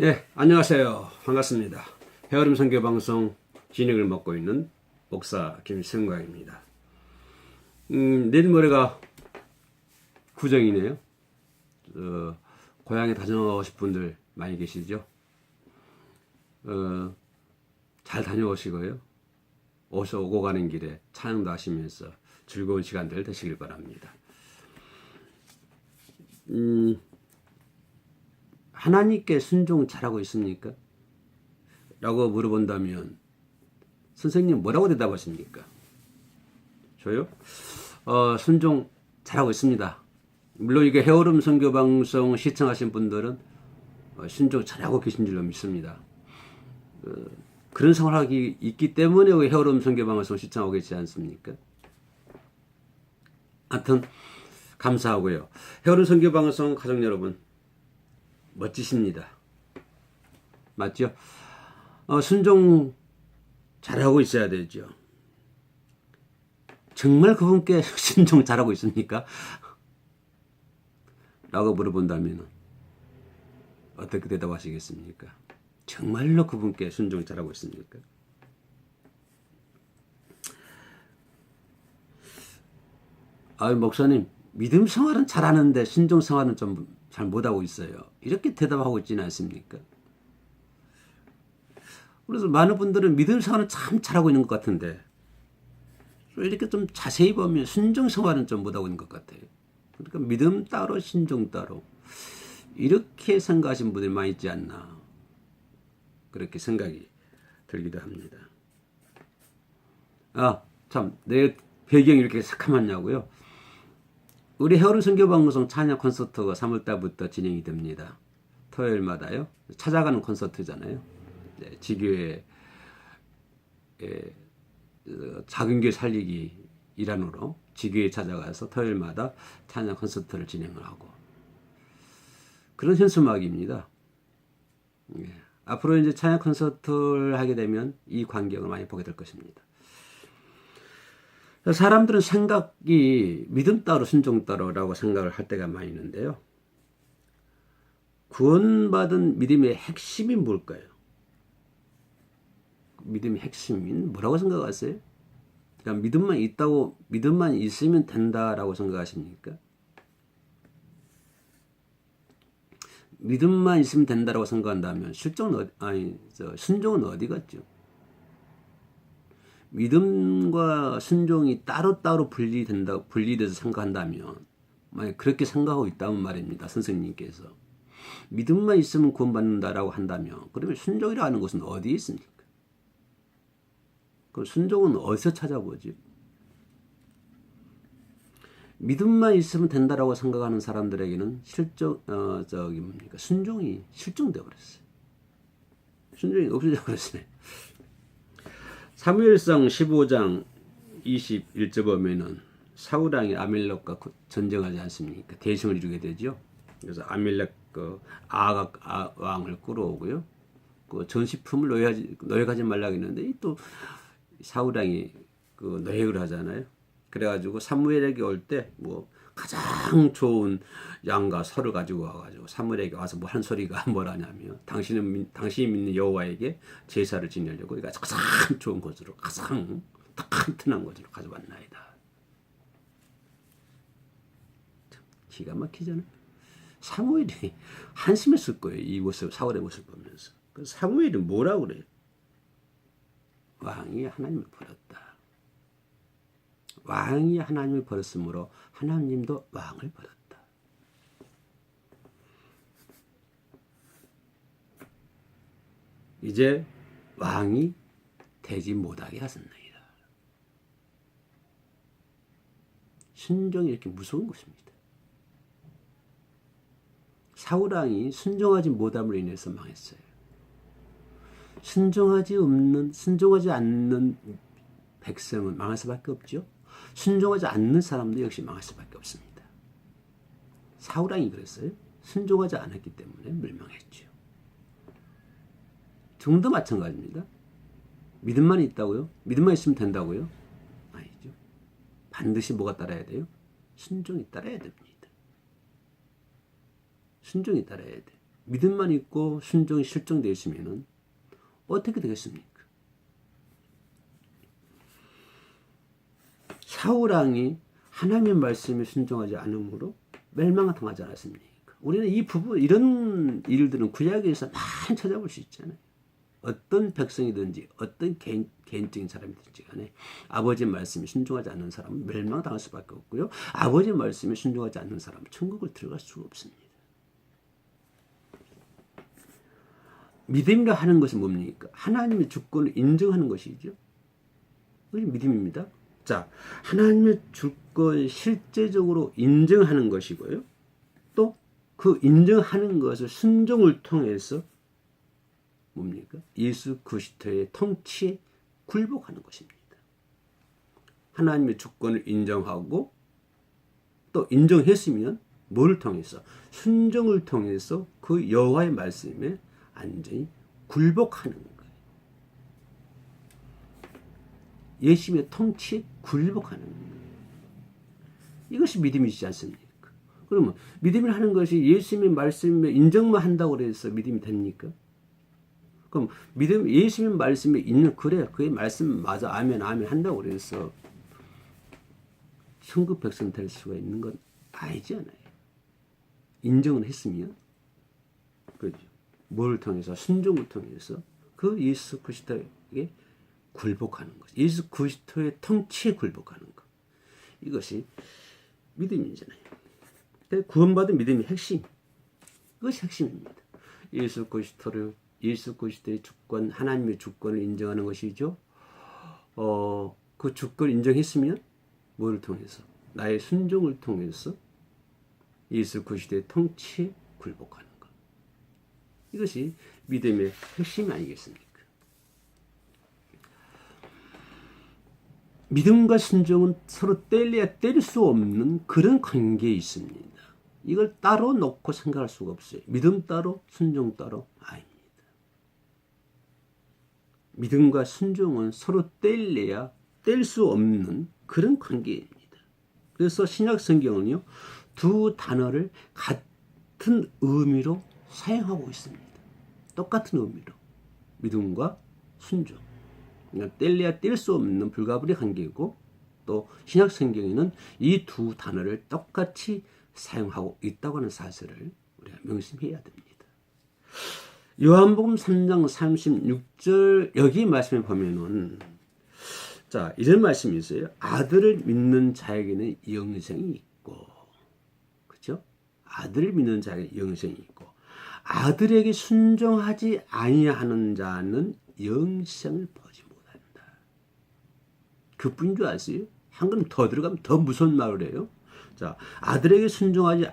예, 안녕하세요. 반갑습니다. 헤어림 선교 방송 진행을 맡고 있는 목사 김승광입니다. 내일 모레가 구정이네요. 고향에 다녀오실 분들 많이 계시죠? 잘 다녀오시고요. 오고 가는 길에 찬양도 하시면서 즐거운 시간들 되시길 바랍니다. 하나님께 순종 잘하고 있습니까? 라고 물어본다면 선생님 뭐라고 대답하십니까? 저요? 순종 잘하고 있습니다. 물론 이게 헤어름 선교 방송 시청하신 분들은 순종 잘하고 계신 줄로 믿습니다. 그런 생활이 있기 때문에 헤어름 선교 방송 시청하고 계시지 않습니까? 하여튼 감사하고요. 헤어름 선교 방송 가족 여러분 멋지십니다. 맞죠? 순종 잘하고 있어야 되죠. 정말 그분께 순종 잘하고 있습니까? 라고 물어본다면 어떻게 대답하시겠습니까? 정말로 그분께 순종 잘하고 있습니까? 목사님, 믿음 생활은 잘하는데 순종 생활은 좀 잘 못하고 있어요. 이렇게 대답하고 있지는 않습니까? 그래서 많은 분들은 믿음 생활은 참 잘하고 있는 것 같은데 이렇게 좀 자세히 보면 순종 생활은 좀 못하고 있는 것 같아요. 그러니까 믿음 따로 순종 따로 이렇게 생각하시는 분들이 많이 있지 않나 그렇게 생각이 들기도 합니다. 참 내 배경이 이렇게 새카맣냐고요? 우리 헤어름 선교 방송 찬양 콘서트가 3월달부터 진행이 됩니다. 토요일마다요. 찾아가는 콘서트잖아요. 지교회 작은 교회 살리기 일환으로 지교회 찾아가서 토요일마다 찬양 콘서트를 진행을 하고 그런 현수막입니다. 앞으로 이제 찬양 콘서트를 하게 되면 이 광경을 많이 보게 될 것입니다. 사람들은 생각이 믿음 따로 순종 따로라고 생각을 할 때가 많이 있는데요. 구원받은 믿음의 핵심이 뭘까요? 믿음의 핵심이 뭐라고 생각하세요? 그냥 믿음만 있다고 믿음만 있으면 된다라고 생각하십니까? 믿음만 있으면 된다라고 생각한다면 순종은 어디 갔죠? 믿음과 순종이 따로따로 분리돼서 생각한다면, 만약 그렇게 생각하고 있다면 말입니다. 선생님께서. 믿음만 있으면 구원받는다라고 한다면, 그러면 순종이라는 것은 어디에 있습니까? 그 순종은 어디서 찾아보지? 믿음만 있으면 된다라고 생각하는 사람들에게는 순종이 실종되어 버렸어요. 순종이 없어져 버렸어요. 사무엘상 15장 21절 보면은 사울왕이 아멜렉과 전쟁하지 않습니까? 대승을 이루게 되죠. 그래서 아멜렉 아각 왕을 끌어오고요. 그 전시품을 노획하지 말라고 했는데 또 사울왕이 노획을 하잖아요. 그래가지고 사무엘에게 올 때 가장 좋은 양과 소를 가지고 와가지고 사무엘에게 와서 한 소리가 뭐라냐면 당신이 믿는 여호와에게 제사를 지내려고 그러니까 가장 좋은 것으로 가장 튼튼한 것으로 가져왔나이다. 기가 막히잖아요. 사무엘이 한심했을 거예요. 이 모습, 사울의 모습 보면서. 사무엘이 뭐라고 그래요? 왕이 하나님을 버렸다. 왕이 하나님을 버렸으므로 하나님도 왕을 버렸다. 이제 왕이 되지 못하게 하셨나이다. 순종이 이렇게 무서운 것입니다. 사울왕이 순종하지 못함으로 인해서 망했어요. 순종하지 않는 백성은 망할 수밖에 없죠. 순종하지 않는 사람도 역시 망할 수밖에 없습니다. 사울왕이 그랬어요. 순종하지 않았기 때문에 멸망했죠. 지금도 마찬가지입니다. 믿음만 있다고요? 믿음만 있으면 된다고요? 아니죠. 반드시 뭐가 따라야 돼요? 순종이 따라야 됩니다. 순종이 따라야 돼. 믿음만 있고 순종이 실종되어 있으면 어떻게 되겠습니까? 사울왕이 하나님의 말씀에 순종하지 않으므로 멸망을 당하지 않았습니까? 우리는 이 부분, 이런 일들은 구약에서 많이 찾아볼 수 있잖아요. 어떤 백성이든지 어떤 개인적인 사람이든지 간에 아버지의 말씀에 순종하지 않는 사람은 멸망당할 수밖에 없고요. 아버지의 말씀에 순종하지 않는 사람은 천국을 들어갈 수가 없습니다. 믿음이라 하는 것은 뭡니까? 하나님의 주권을 인정하는 것이죠. 그게 믿음입니다. 자, 하나님의 주권을 실제적으로 인정하는 것이고요. 또 그 인정하는 것을 순종을 통해서 뭡니까? 예수 그리스도의 통치에 굴복하는 것입니다. 하나님의 주권을 인정하고 또 인정했으면 뭘 통해서? 순종을 통해서 그 여호와의 말씀에 완전히 굴복하는 거예요. 예수님의 통치에 굴복하는 거예요. 이것이 믿음이지 않습니까? 그러면 믿음을 하는 것이 예수님의 말씀에 인정만 한다고 해서 믿음이 됩니까? 그럼 믿음, 예수님 말씀에 있는, 그래, 그의 말씀 맞아, 아멘, 아멘 한다고 그래서 천국 백성 될 수가 있는 건 아니지 않아요. 인정은 했으면, 그죠? 뭘 통해서? 순종을 통해서 그 예수 그리스도에게 굴복하는 것. 예수 그리스도의 통치에 굴복하는 것. 이것이 믿음이잖아요. 구원받은 믿음의 핵심. 그것이 핵심입니다. 예수 그리스도의 주권, 하나님의 주권을 인정하는 것이죠. 그 주권을 인정했으면 뭐를 통해서? 나의 순종을 통해서 예수 그리스도의 통치에 굴복하는 것. 이것이 믿음의 핵심이 아니겠습니까? 믿음과 순종은 서로 뗄래야 뗄 수 없는 그런 관계에 있습니다. 이걸 따로 놓고 생각할 수가 없어요. 믿음 따로, 순종 따로 아닙니다. 믿음과 순종은 서로 뗄래야 뗄 수 없는 그런 관계입니다. 그래서 신약 성경은요, 두 단어를 같은 의미로 사용하고 있습니다. 똑같은 의미로. 믿음과 순종. 그러니까 뗄래야 뗄 수 없는 불가분의 관계이고, 또 신약 성경에는 이 두 단어를 똑같이 사용하고 있다고 하는 사실을 우리가 명심해야 됩니다. 요한복음 3장 36절 여기 말씀에 보면은, 자, 이런 말씀이 있어요. 아들을 믿는 자에게는 영생이 있고, 그렇죠? 아들을 믿는 자에게 영생이 있고, 아들에게 순종하지 아니하는 자는 영생을 보지 못한다. 그뿐인 줄 아세요? 한 걸음 더 들어가면 더 무서운 말을 해요. 자, 아들에게 순종하지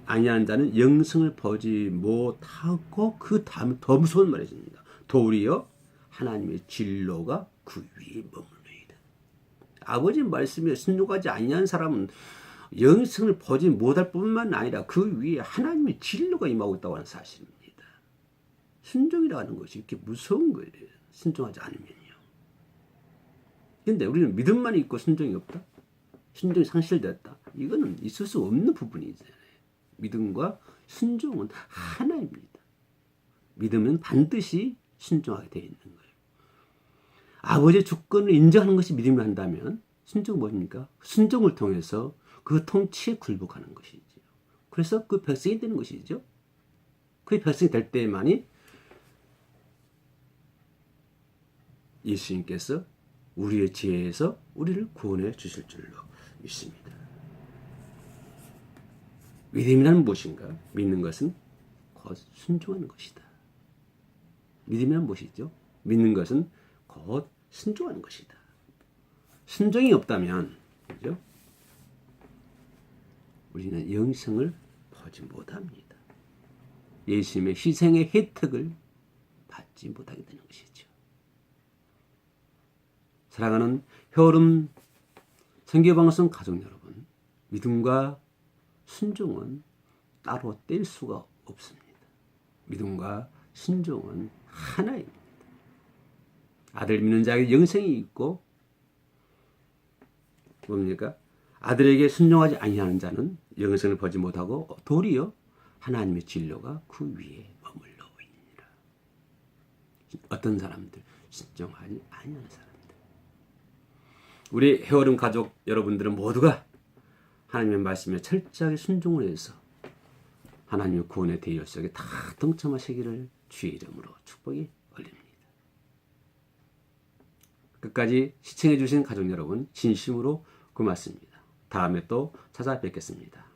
아니하는 자는 영생을 보지 못하고, 그 다음 더 무서운 말이 있습니다. 도리어 하나님의 진로가 그 위에 머물러이다. 아버지 말씀에 순종하지 아니하는 사람은 영생을 보지 못할 뿐만 아니라 그 위에 하나님의 진로가 임하고 있다고 하는 사실입니다. 순종이라는 것이 이렇게 무서운 거예요. 순종하지 않으면요. 그런데 우리는 믿음만 있고 순종이 없다? 순종이 상실됐다? 이거는 있을 수 없는 부분이잖아요. 믿음과 순종은 하나입니다. 믿음은 반드시 순종하게 되어 있는 거예요. 아버지의 주권을 인정하는 것이 믿음을 한다면 순종은 뭡니까? 순종을 통해서 그 통치에 굴복하는 것이죠. 그래서 그 백성이 되는 것이죠. 그 백성이 될 때만이 예수님께서 우리의 지혜에서 우리를 구원해 주실 줄로 믿습니다. 믿음이란 무엇인가? 믿는 것은 곧 순종하는 것이다. 믿음이란 무엇이죠? 믿는 것은 곧 순종하는 것이다. 순종이 없다면, 그죠? 우리는 영생을 보지 못합니다. 예수님의 희생의 혜택을 받지 못하게 되는 것이죠. 사랑하는 효름 선교방송 가족 여러분, 믿음과 순종은 따로 뗄 수가 없습니다. 믿음과 순종은 하나입니다. 아들 믿는 자에게 영생이 있고, 뭡니까? 아들에게 순종하지 아니하는 자는 영생을 보지 못하고 도리어 하나님의 진로가 그 위에 어떤 사람들? 신정하지 아니하는 사람들. 우리 해오름 가족 여러분들은 모두가 하나님의 말씀에 철저하게 순종을 해서 하나님의 구원의 대열 속에 다 동참하시기를 주의 이름으로 축복이 올립니다. 끝까지 시청해 주신 가족 여러분 진심으로 고맙습니다. 다음에 또 찾아뵙겠습니다.